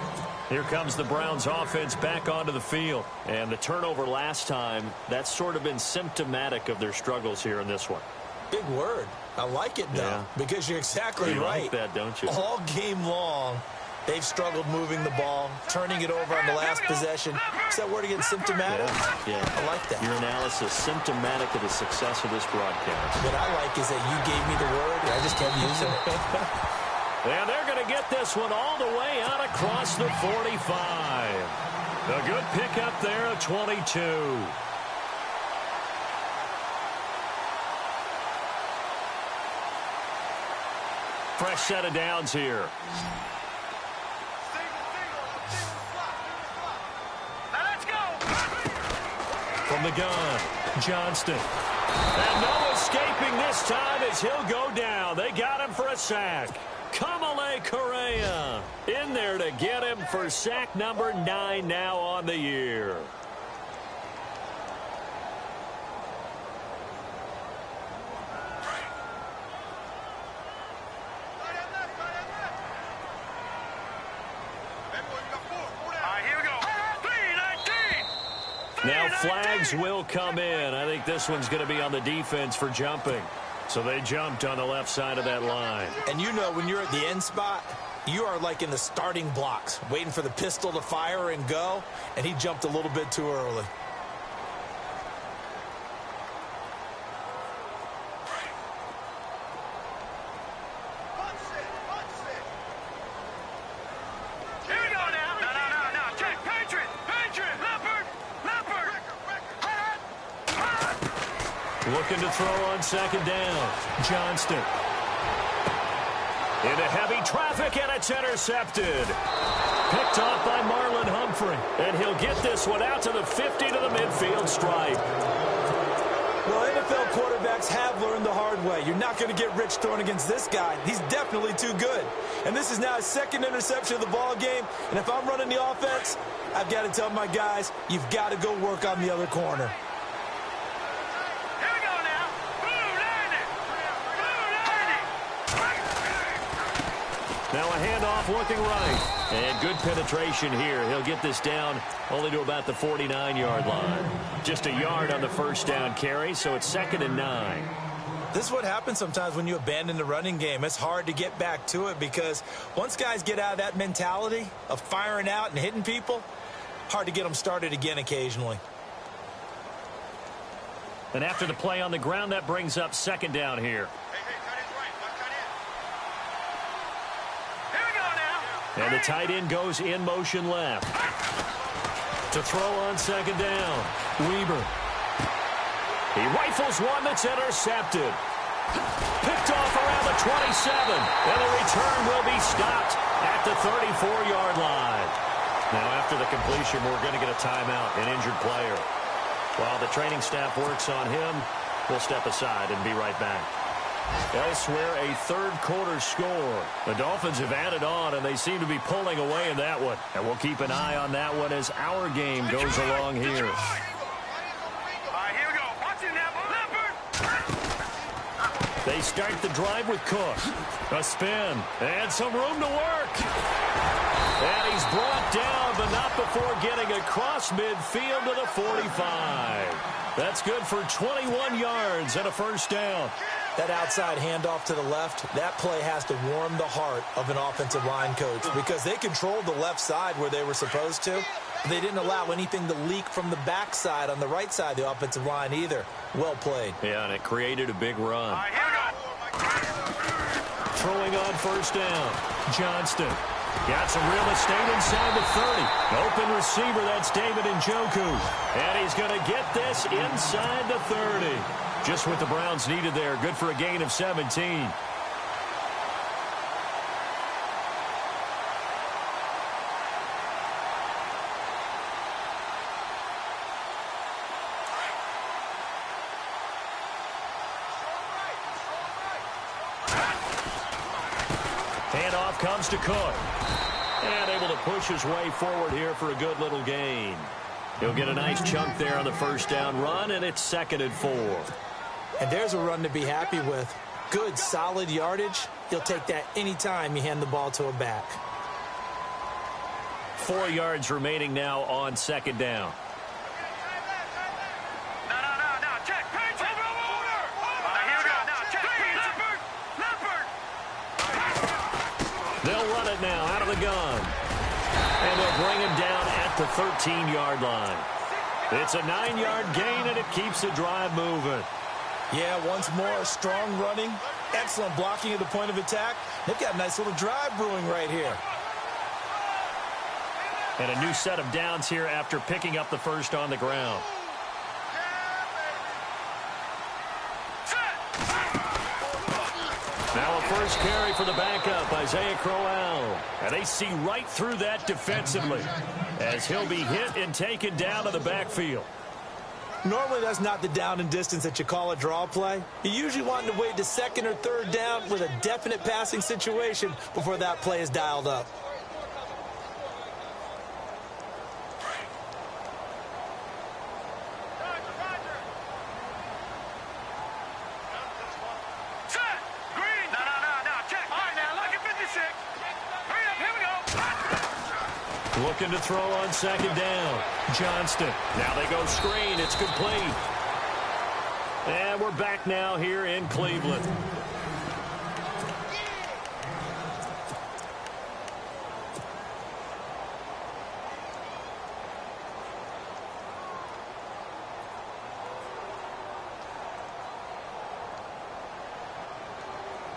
Here comes the Browns offense back onto the field. And the turnover last time, that's sort of been symptomatic of their struggles here in this one. Big word. I like it, though, because you're exactly right. You like that, don't you? All game long, they've struggled moving the ball, turning it over on the last possession. Is that word again, symptomatic? Yeah. I like that. Your analysis, symptomatic of the success of this broadcast. What I like is that you gave me the word, and I just kept using it. And they're going to get this one all the way out across the 45. A good pickup there of 22. Fresh set of downs here. Now let's go. From the gun, Johnston. And no escaping this time as he'll go down. They got him for a sack. Kamale Correa in there to get him for sack number 9 now on the year. Now flags will come in. I think this one's going to be on the defense for jumping. So they jumped on the left side of that line. And you know when you're at the end spot, you are like in the starting blocks, waiting for the pistol to fire and go, and he jumped a little bit too early. Looking to throw on 2nd down. Johnston. Into heavy traffic, and it's intercepted. Picked off by Marlon Humphrey. And he'll get this one out to the 50 to the midfield stripe. Well, NFL quarterbacks have learned the hard way. You're not going to get rich throwing against this guy. He's definitely too good. And this is now his 2nd interception of the ball game. And if I'm running the offense, I've got to tell my guys, you've got to go work on the other corner. Now a handoff looking right. And good penetration here. He'll get this down only to about the 49-yard line. Just a yard on the first down carry, so it's 2nd and 9. This is what happens sometimes when you abandon the running game. It's hard to get back to it because once guys get out of that mentality of firing out and hitting people, hard to get them started again occasionally. And after the play on the ground, that brings up 2nd down here. And the tight end goes in motion left. To throw on 2nd down. Weaver. He rifles one that's intercepted. Picked off around the 27. And the return will be stopped at the 34-yard line. Now after the completion, we're going to get a timeout, an injured player. While the training staff works on him, we'll step aside and be right back. Elsewhere, a 3rd quarter score. The Dolphins have added on, and they seem to be pulling away in that one. And we'll keep an eye on that one as our game goes along here. Here we go. Watch it now, Leopard. They start the drive with Cook. A spin, and some room to work. And he's brought down, but not before getting across midfield to the 45. That's good for 21 yards and a first down. That outside handoff to the left, that play has to warm the heart of an offensive line coach because they controlled the left side where they were supposed to, They didn't allow anything to leak from the backside on the right side of the offensive line either. Well played. Yeah, and it created a big run. All right, here we go. Throwing on first down. Johnston. Got some real estate inside the 30. Open receiver, that's David Njoku. And he's going to get this inside the 30. Just what the Browns needed there. Good for a gain of 17. Handoff comes to Cook. And able to push his way forward here for a good little gain. He'll get a nice chunk there on the first down run, and it's 2nd and 4. And there's a run to be happy with. Good, solid yardage. You'll take that anytime you hand the ball to a back. 4 yards remaining now on 2nd down. No, check. Patriot. Over. All right, here we go. Now, check. Leopard. They'll run it now out of the gun. And they'll bring him down at the 13-yard line. It's a 9-yard gain, and it keeps the drive moving. Yeah, once more, strong running, excellent blocking at the point of attack. They've got a nice little drive brewing right here. And a new set of downs here after picking up the first on the ground. Now a first carry for the backup, Isaiah Crowell. And they see right through that defensively as he'll be hit and taken down to the backfield. Normally, that's not the down and distance that you call a draw play. You usually want to wait to 2nd or 3rd down with a definite passing situation before that play is dialed up. Looking to throw on 2nd down. Johnston. Now they go screen. It's complete. And we're back now here in Cleveland.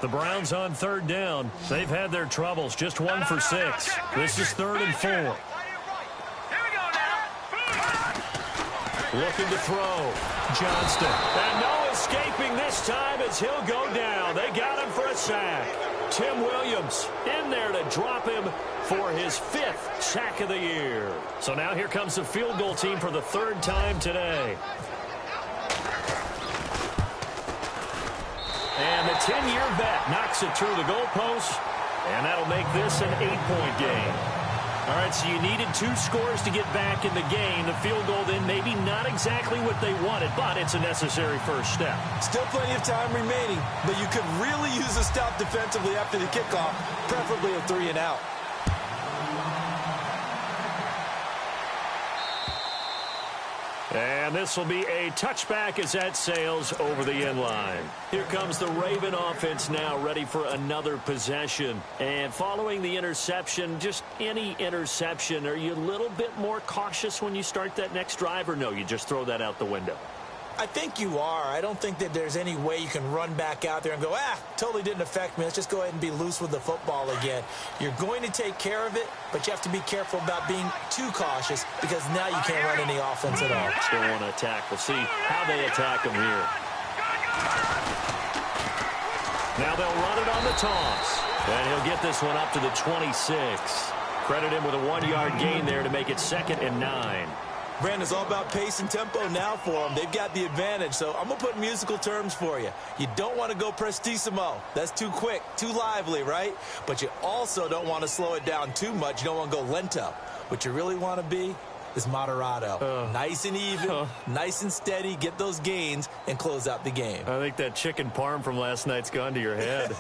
The Browns on 3rd down. They've had their troubles. Just 1 for 6. This is 3rd and 4. Here we go now. Looking to throw. Johnston. And no escaping this time as he'll go down. They got him for a sack. Tim Williams in there to drop him for his 5th sack of the year. So now here comes the field goal team for the 3rd time today. And the 10-year vet knocks it through the goalpost, and that'll make this an 8-point game. All right, so you needed 2 scores to get back in the game. The field goal then maybe not exactly what they wanted, but it's a necessary first step. Still plenty of time remaining, but you could really use a stop defensively after the kickoff, preferably a 3-and-out. And this will be a touchback as that sails over the end line. Here comes the Raven offense now, ready for another possession. And following the interception, just any interception, are you a little bit more cautious when you start that next drive, or no, you just throw that out the window? I think you are. I don't think that there's any way you can run back out there and go, totally didn't affect me. Let's just go ahead and be loose with the football again. You're going to take care of it, but you have to be careful about being too cautious because now you can't run any offense at all. Still want to attack. We'll see how they attack them here. Now they'll run it on the toss. And he'll get this one up to the 26. Credit him with a 1-yard gain there to make it 2nd and 9. Brandon, it's all about pace and tempo now for them. They've got the advantage, so I'm going to put musical terms for you. You don't want to go prestissimo. That's too quick, too lively, right? But you also don't want to slow it down too much. You don't want to go lento. What you really want to be is moderato. Nice and even, nice and steady, get those gains, and close out the game. I think that chicken parm from last night's gone to your head.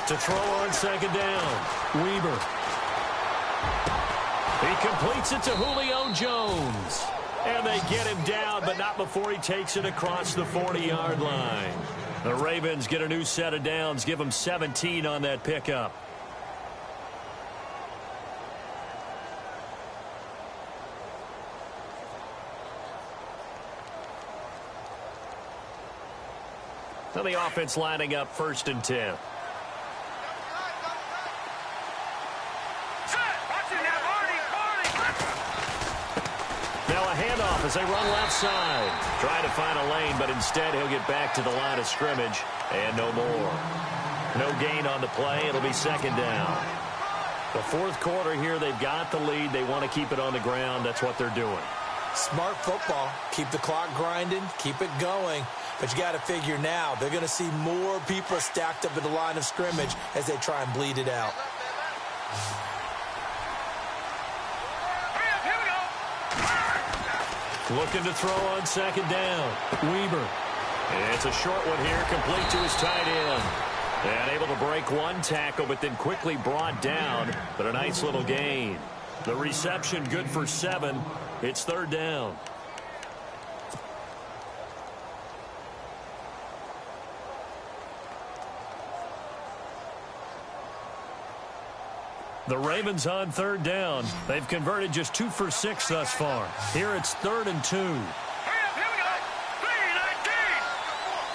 To throw on 2nd down. Weber. He completes it to Julio Jones. And they get him down, but not before he takes it across the 40-yard line. The Ravens get a new set of downs, give them 17 on that pickup. So the offense lining up 1st and 10. Now a handoff as they run left side. Trying to find a lane, but instead he'll get back to the line of scrimmage. And no more. No gain on the play. It'll be 2nd down. The 4th quarter here, they've got the lead. They want to keep it on the ground. That's what they're doing. Smart football. Keep the clock grinding. Keep it going. But you got to figure now, they're going to see more people stacked up at the line of scrimmage as they try and bleed it out. Looking to throw on 2nd down. Weber. It's a short one here, complete to his tight end. And able to break one tackle, but then quickly brought down. But a nice little gain. The reception good for 7. It's 3rd down. The Ravens on 3rd down. They've converted just 2 for 6 thus far. Here it's 3rd and 2. Here we go. 3-19.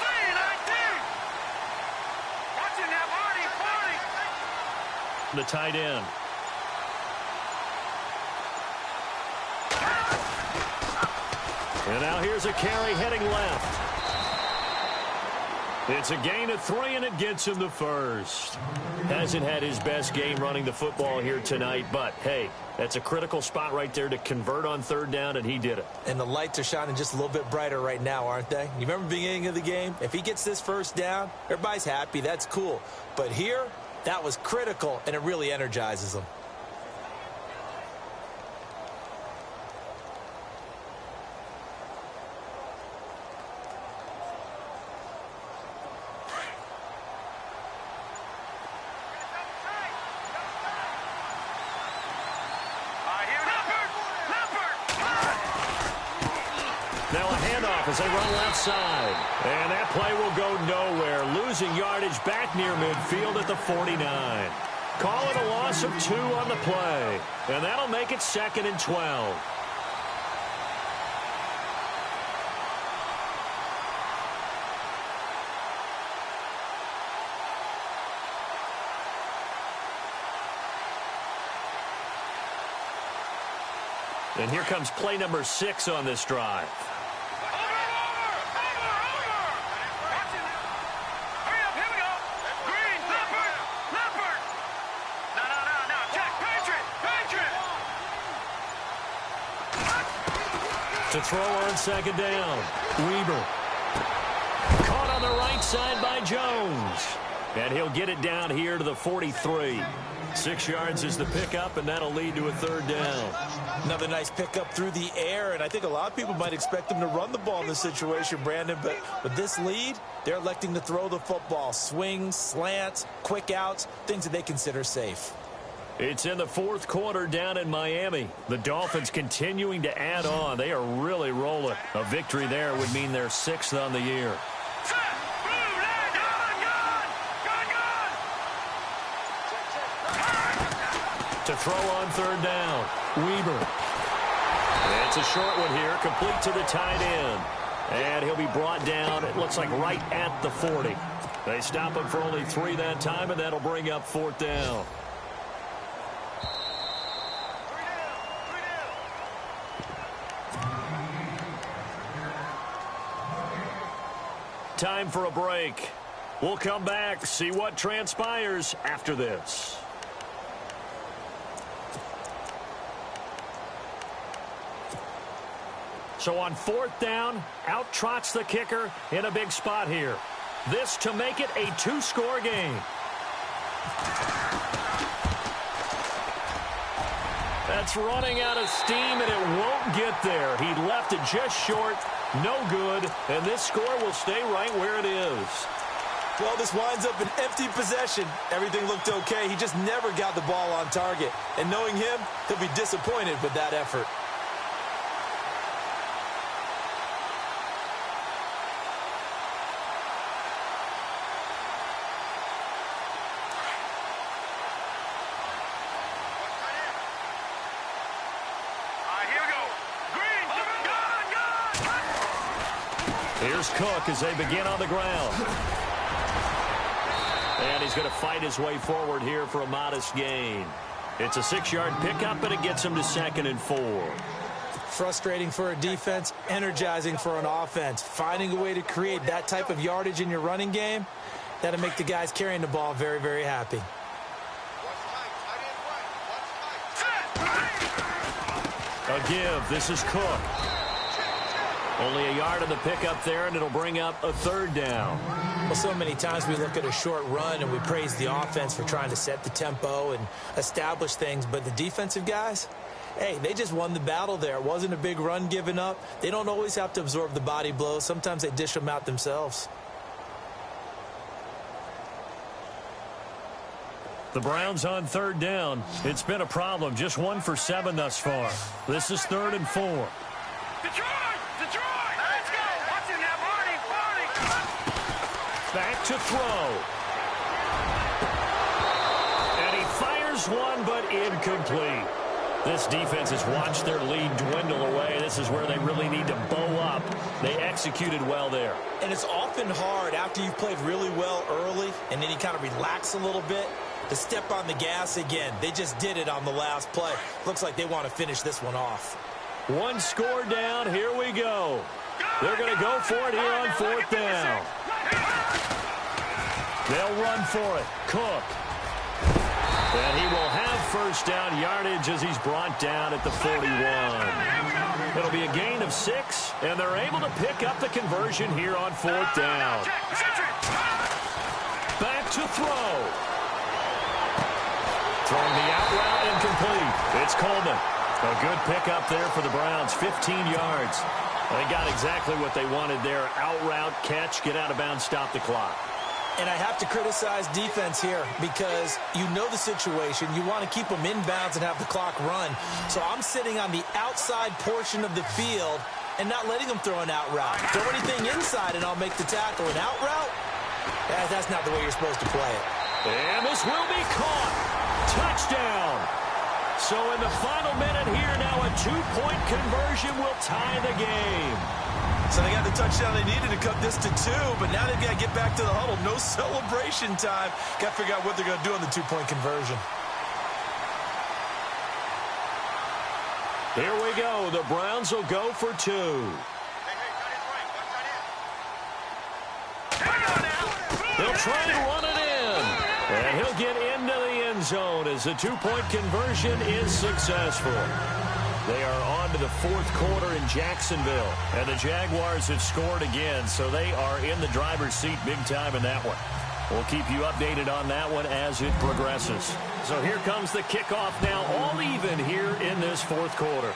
3-19. Watching that party. The tight end. And now here's a carry heading left. It's a gain of 3, and it gets him the 1st. Hasn't had his best game running the football here tonight, but, hey, that's a critical spot right there to convert on 3rd down, and he did it. And the lights are shining just a little bit brighter right now, aren't they? You remember the beginning of the game? If he gets this 1st down, everybody's happy. That's cool. But here, that was critical, and it really energizes him. Now a handoff as they run left side. And that play will go nowhere. Losing yardage back near midfield at the 49. Call it a loss of 2 on the play. And that'll make it 2nd and 12. And here comes play number 6 on this drive. To throw on 2nd down. Weber. Caught on the right side by Jones. And he'll get it down here to the 43. 6 yards is the pickup, and that'll lead to a 3rd down. Another nice pickup through the air, and I think a lot of people might expect them to run the ball in this situation, Brandon, but with this lead, they're electing to throw the football. Swings, slants, quick outs, things that they consider safe. It's in the 4th quarter down in Miami. The Dolphins continuing to add on. They are really rolling. A victory there would mean they're 6th on the year. To throw on 3rd down. Weber. It's a short one here, complete to the tight end. And he'll be brought down, it looks like right at the 40. They stop him for only 3 that time, and that'll bring up 4th down. Time for a break. We'll come back, see what transpires after this. So on 4th down, out trots the kicker in a big spot here. This to make it a 2-score game. That's running out of steam, and it won't get there. He left it just short. No good, and this score will stay right where it is. Well, this winds up an empty possession. Everything looked okay. He just never got the ball on target. And knowing him, he'll be disappointed with that effort. Here's Cook as they begin on the ground. And he's going to fight his way forward here for a modest gain. It's a 6-yard pickup, and it gets him to 2nd and 4. Frustrating for a defense, energizing for an offense. Finding a way to create that type of yardage in your running game, that'll make the guys carrying the ball very, very happy. A give. This is Cook. Only a yard on the pickup there, and it'll bring up a 3rd down. Well, so many times we look at a short run and we praise the offense for trying to set the tempo and establish things, but the defensive guys, hey, they just won the battle there. It wasn't a big run given up. They don't always have to absorb the body blows. Sometimes they dish them out themselves. The Browns on 3rd down. It's been a problem. Just 1 for 7 thus far. This is 3rd and 4. Detroit! Detroit! Let's go! Watch it now, Barney! Back to throw. And he fires one, but incomplete. This defense has watched their lead dwindle away. This is where they really need to bow up. They executed well there. And it's often hard after you've played really well early and then you kind of relax a little bit to step on the gas again. They just did it on the last play. Looks like they want to finish this one off. 1 score down. Here we go. They're going to go for it here on 4th down. They'll run for it. Cook. And he will have 1st down yardage as he's brought down at the 41. It'll be a gain of 6, and they're able to pick up the conversion here on 4th down. Back to throw. Throwing the out route incomplete. It's Coleman. A good pickup there for the Browns, 15 yards. They got exactly what they wanted there. Out route, catch, get out of bounds, stop the clock. And I have to criticize defense here because you know the situation. You want to keep them inbounds and have the clock run. So I'm sitting on the outside portion of the field and not letting them throw an out route. Throw anything inside and I'll make the tackle. An out route? That's not the way you're supposed to play it. And this will be caught. Touchdown. So in the final minute here now, a 2-point conversion will tie the game. So they got the touchdown they needed to cut this to 2, but now they've got to get back to the huddle. No celebration time. Got to figure out what they're going to do on the 2-point conversion. Here we go. The Browns will go for 2. They'll try and run it in. And he'll get into the end zone as the 2-point conversion is successful. They are on to the 4th quarter in Jacksonville. And the Jaguars have scored again, so they are in the driver's seat big time in that one. We'll keep you updated on that one as it progresses. So here comes the kickoff now, all even here in this 4th quarter.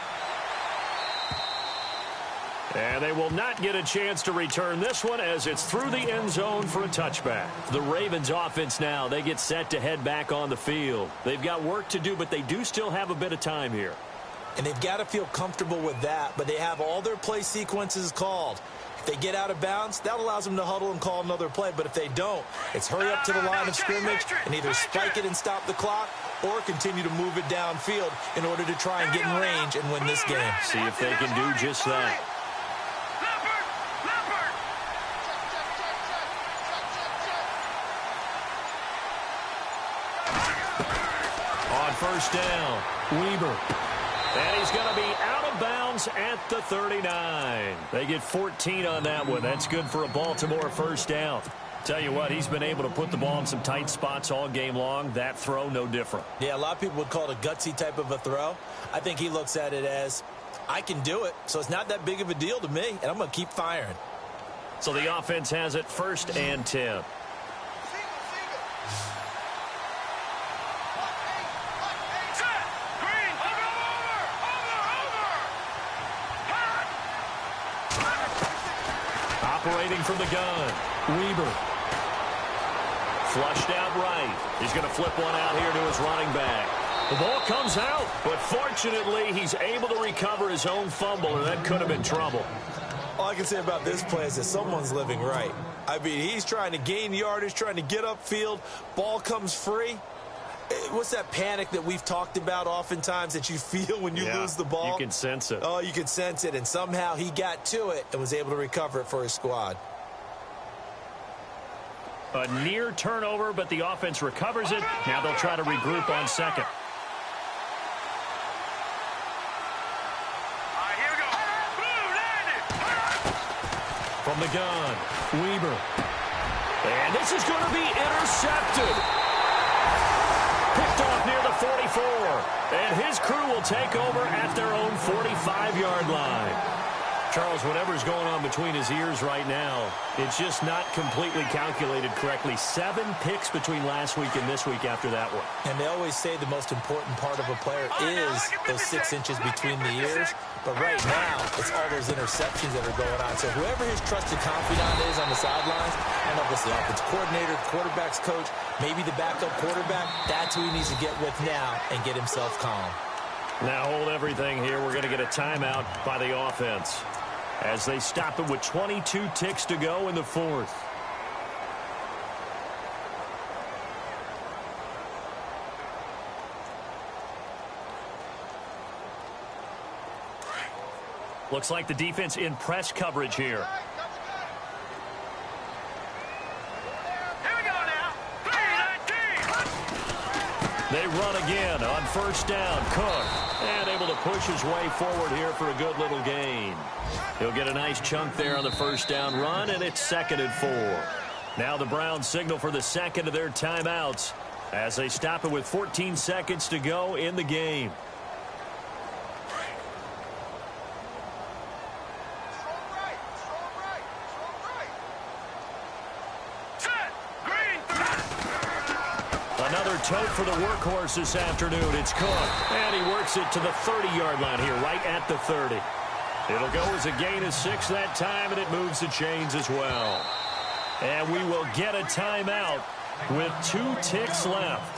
And they will not get a chance to return this one as it's through the end zone for a touchback. The Ravens offense now, they get set to head back on the field. They've got work to do, but they do still have a bit of time here. And they've got to feel comfortable with that, but they have all their play sequences called. If they get out of bounds, that allows them to huddle and call another play. But if they don't, it's hurry up to the line of scrimmage and either spike it and stop the clock or continue to move it downfield in order to try and get in range and win this game. See if they can do just that. On 1st down, Weber. And he's going to be out of bounds at the 39. They get 14 on that one. That's good for a Baltimore 1st down. Tell you what, he's been able to put the ball in some tight spots all game long. That throw, no different. Yeah, a lot of people would call it a gutsy type of a throw. I think he looks at it as, I can do it, so it's not that big of a deal to me, and I'm going to keep firing. So the offense has it 1st and 10. Operating from the gun, Weber. Flushed out right. He's going to flip one out here to his running back. The ball comes out, but fortunately he's able to recover his own fumble, and that could have been trouble. All I can say about this play is that someone's living right. I mean, he's trying to gain yardage, trying to get upfield. Ball comes free. What's that panic that we've talked about oftentimes that you feel when you lose the ball? You can sense it. Oh, you can sense it, and somehow he got to it and was able to recover it for his squad. A near turnover, but the offense recovers it. Now they'll try to regroup on second. Here we go. Blue landed. From the gun, Weber. And this is going to be intercepted. Picked off near the 44. And his crew will take over at their own 45-yard line. Charles, whatever's going on between his ears right now, it's just not completely calculated correctly. 7 picks between last week and this week after that one. And they always say the most important part of a player is those 6 inches between the ears. But right now, it's all those interceptions that are going on. So whoever his trusted confidant is on the sidelines, I don't know if it's the offense coordinator, quarterback's coach, maybe the backup quarterback, that's who he needs to get with now and get himself calm. Now hold everything here. We're going to get a timeout by the offense as they stop it with 22 ticks to go in the fourth. Looks like the defense in press coverage here. Here we go now. 3-19. They run again on first down. Cook, and able to push his way forward here for a good little gain. He'll get a nice chunk there on the first down run, and it's 2nd and 4. Now the Browns signal for the second of their timeouts as they stop it with 14 seconds to go in the game. Another tote for the workhorse this afternoon. It's Cook, and he works it to the 30-yard line here, right at the 30. It'll go as a gain of 6 that time, and it moves the chains as well. And we will get a timeout with 2 ticks left.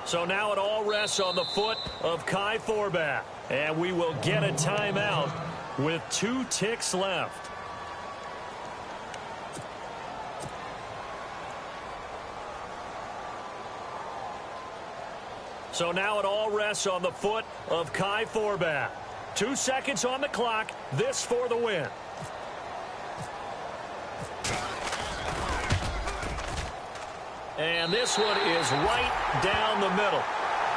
So now it all rests on the foot of Kai Forbath. And we will get a timeout with 2 ticks left. So now it all rests on the foot of Kai Forbath. 2 seconds on the clock. This for the win. And this one is right down the middle.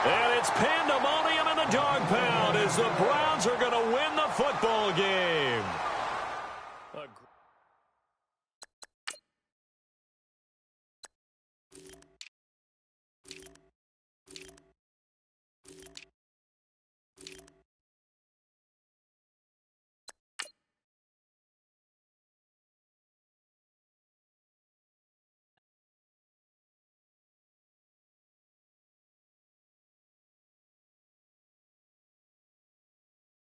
And it's pandemonium in the dog pound as the Browns are going to win the football game.